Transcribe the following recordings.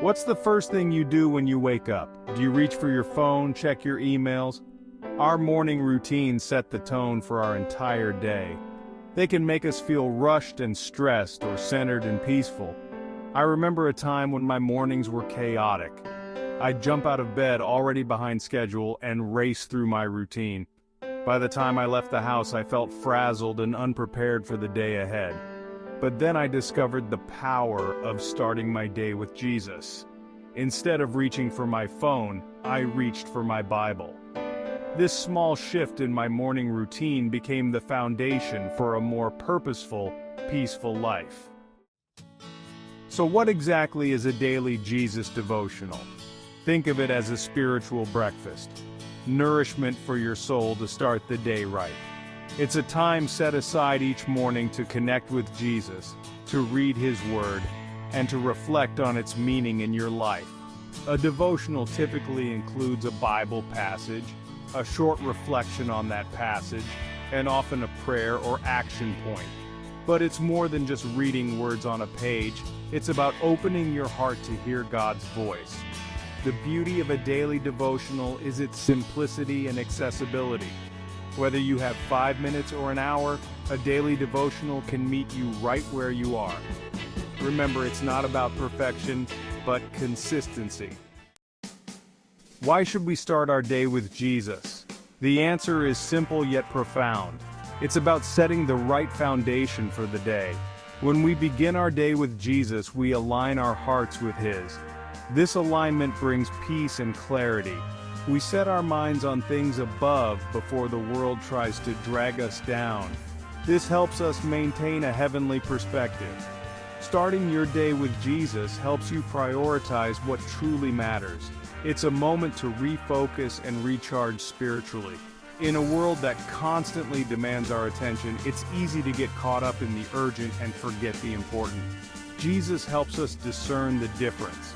What's the first thing you do when you wake up? Do you reach for your phone, check your emails? Our morning routines set the tone for our entire day. They can make us feel rushed and stressed or centered and peaceful. I remember a time when my mornings were chaotic. I'd jump out of bed already behind schedule and race through my routine. By the time I left the house, I felt frazzled and unprepared for the day ahead. But then I discovered the power of starting my day with Jesus. Instead of reaching for my phone, I reached for my Bible. This small shift in my morning routine became the foundation for a more purposeful, peaceful life. So what exactly is a daily Jesus devotional? Think of it as a spiritual breakfast. Nourishment for your soul to start the day right. It's a time set aside each morning to connect with Jesus, to read His Word, and to reflect on its meaning in your life. A devotional typically includes a Bible passage, a short reflection on that passage, and often a prayer or action point. But it's more than just reading words on a page, it's about opening your heart to hear God's voice. The beauty of a daily devotional is its simplicity and accessibility. Whether you have 5 minutes or an hour, a daily devotional can meet you right where you are. Remember, it's not about perfection, but consistency. Why should we start our day with Jesus? The answer is simple yet profound. It's about setting the right foundation for the day. When we begin our day with Jesus, we align our hearts with His. This alignment brings peace and clarity. We set our minds on things above before the world tries to drag us down. This helps us maintain a heavenly perspective. Starting your day with Jesus helps you prioritize what truly matters. It's a moment to refocus and recharge spiritually. In a world that constantly demands our attention, it's easy to get caught up in the urgent and forget the important. Jesus helps us discern the difference.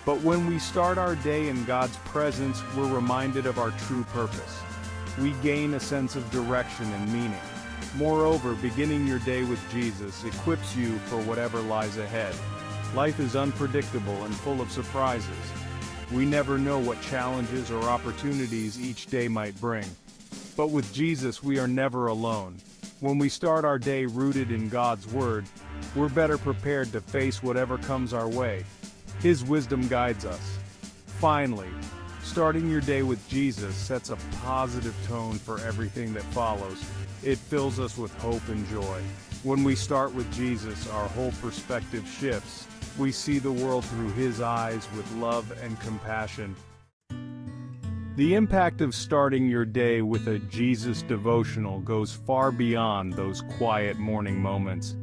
But when we start our day in God's presence, we're reminded of our true purpose. We gain a sense of direction and meaning. Moreover, beginning your day with Jesus equips you for whatever lies ahead. Life is unpredictable and full of surprises. We never know what challenges or opportunities each day might bring. But with Jesus, we are never alone. When we start our day rooted in God's Word, we're better prepared to face whatever comes our way. His wisdom guides us. Finally, starting your day with Jesus sets a positive tone for everything that follows. It fills us with hope and joy. When we start with Jesus, our whole perspective shifts. We see the world through His eyes with love and compassion. The impact of starting your day with a Jesus devotional goes far beyond those quiet morning moments.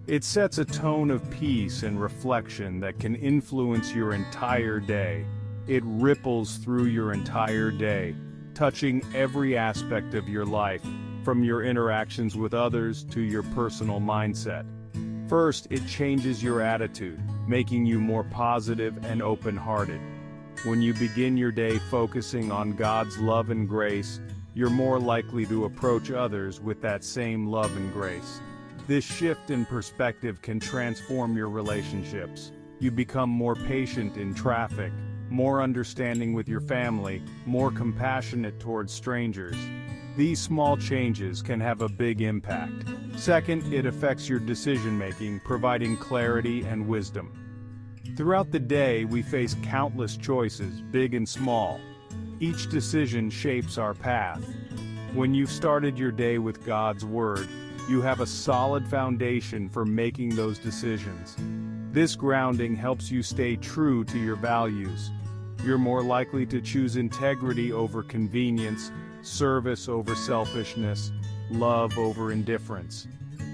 It sets a tone of peace and reflection that can influence your entire day. It ripples through your entire day, touching every aspect of your life, from your interactions with others to your personal mindset. First, it changes your attitude, making you more positive and open-hearted. When you begin your day focusing on God's love and grace, you're more likely to approach others with that same love and grace. This shift in perspective can transform your relationships. You become more patient in traffic, more understanding with your family, more compassionate towards strangers. These small changes can have a big impact. Second, it affects your decision-making, providing clarity and wisdom. Throughout the day, we face countless choices, big and small. Each decision shapes our path. When you've started your day with God's Word, you have a solid foundation for making those decisions. This grounding helps you stay true to your values. You're more likely to choose integrity over convenience, service over selfishness, love over indifference.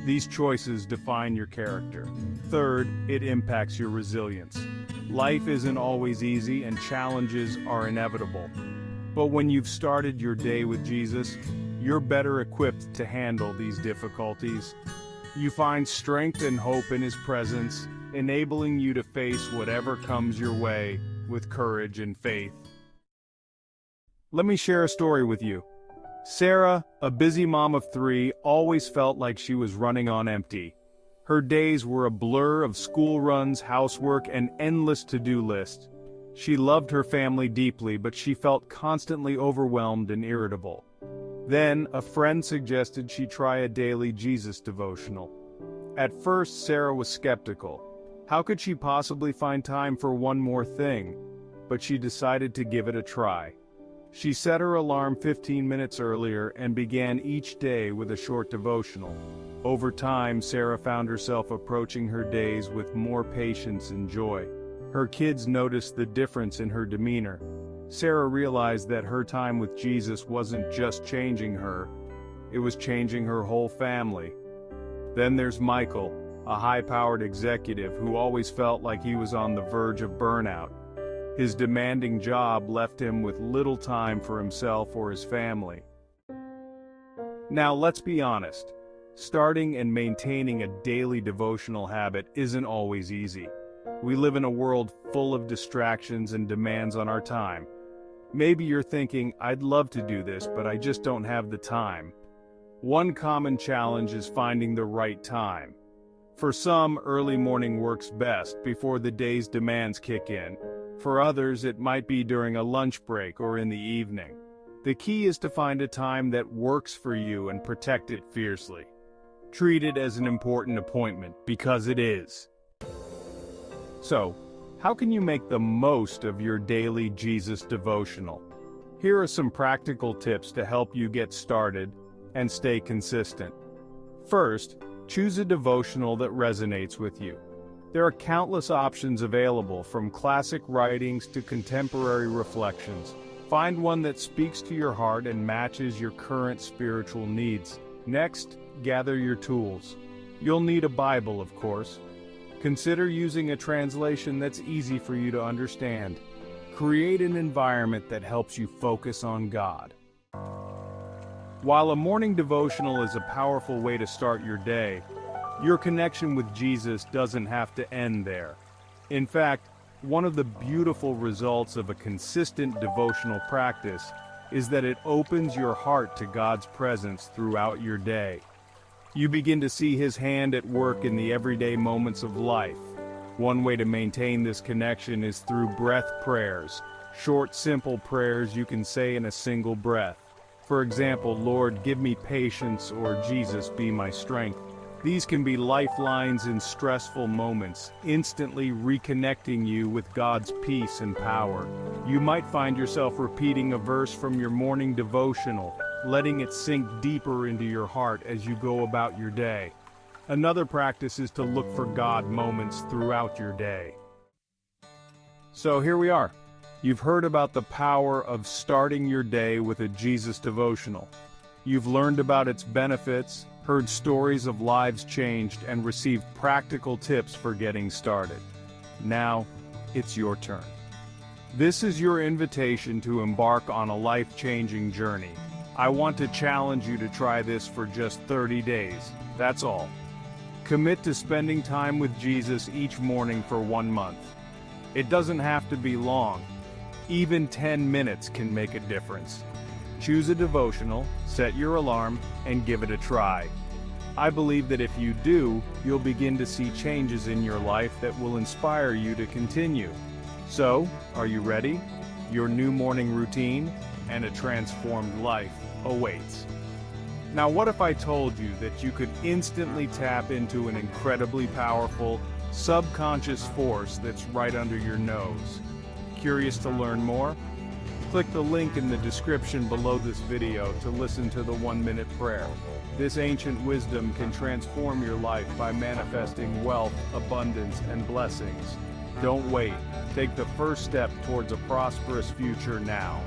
These choices define your character. Third, it impacts your resilience. Life isn't always easy and challenges are inevitable. But when you've started your day with Jesus, you're better equipped to handle these difficulties. You find strength and hope in His presence, enabling you to face whatever comes your way with courage and faith. Let me share a story with you. Sarah, a busy mom of 3, always felt like she was running on empty. Her days were a blur of school runs, housework, and endless to-do lists. She loved her family deeply, but she felt constantly overwhelmed and irritable. Then, a friend suggested she try a daily Jesus devotional. At first, Sarah was skeptical. How could she possibly find time for one more thing? But she decided to give it a try. She set her alarm 15 minutes earlier and began each day with a short devotional. Over time, Sarah found herself approaching her days with more patience and joy. Her kids noticed the difference in her demeanor. Sarah realized that her time with Jesus wasn't just changing her, it was changing her whole family. Then there's Michael, a high-powered executive who always felt like he was on the verge of burnout. His demanding job left him with little time for himself or his family. Now let's be honest, starting and maintaining a daily devotional habit isn't always easy. We live in a world full of distractions and demands on our time. Maybe you're thinking, I'd love to do this, but I just don't have the time. One common challenge is finding the right time. For some, early morning works best before the day's demands kick in. For others, it might be during a lunch break or in the evening. The key is to find a time that works for you and protect it fiercely. Treat it as an important appointment, because it is. So, how can you make the most of your daily Jesus devotional? Here are some practical tips to help you get started and stay consistent. First, choose a devotional that resonates with you. There are countless options available, from classic writings to contemporary reflections. Find one that speaks to your heart and matches your current spiritual needs. Next, gather your tools. You'll need a Bible, of course. Consider using a translation that's easy for you to understand. Create an environment that helps you focus on God. While a morning devotional is a powerful way to start your day, your connection with Jesus doesn't have to end there. In fact, one of the beautiful results of a consistent devotional practice is that it opens your heart to God's presence throughout your day. You begin to see His hand at work in the everyday moments of life. One way to maintain this connection is through breath prayers, short, simple prayers you can say in a single breath. For example, Lord, give me patience, or Jesus, be my strength. These can be lifelines in stressful moments, instantly reconnecting you with God's peace and power. You might find yourself repeating a verse from your morning devotional, letting it sink deeper into your heart as you go about your day. Another practice is to look for God moments throughout your day. So here we are. You've heard about the power of starting your day with a Jesus devotional. You've learned about its benefits, heard stories of lives changed, and received practical tips for getting started. Now, it's your turn. This is your invitation to embark on a life-changing journey. I want to challenge you to try this for just 30 days. That's all. Commit to spending time with Jesus each morning for 1 month. It doesn't have to be long. Even 10 minutes can make a difference. Choose a devotional, set your alarm, and give it a try. I believe that if you do, you'll begin to see changes in your life that will inspire you to continue. So, are you ready? Your new morning routine and a transformed life awaits. Now, what if I told you that you could instantly tap into an incredibly powerful, subconscious force that's right under your nose? Curious to learn more? Click the link in the description below this video to listen to the 1-minute prayer. This ancient wisdom can transform your life by manifesting wealth, abundance, and blessings. Don't wait. Take the first step towards a prosperous future now.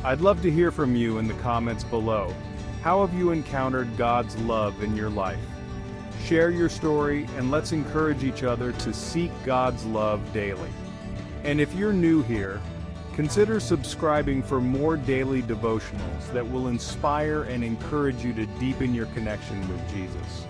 I'd love to hear from you in the comments below. How have you encountered God's love in your life? Share your story, and let's encourage each other to seek God's love daily. And if you're new here, consider subscribing for more daily devotionals that will inspire and encourage you to deepen your connection with Jesus.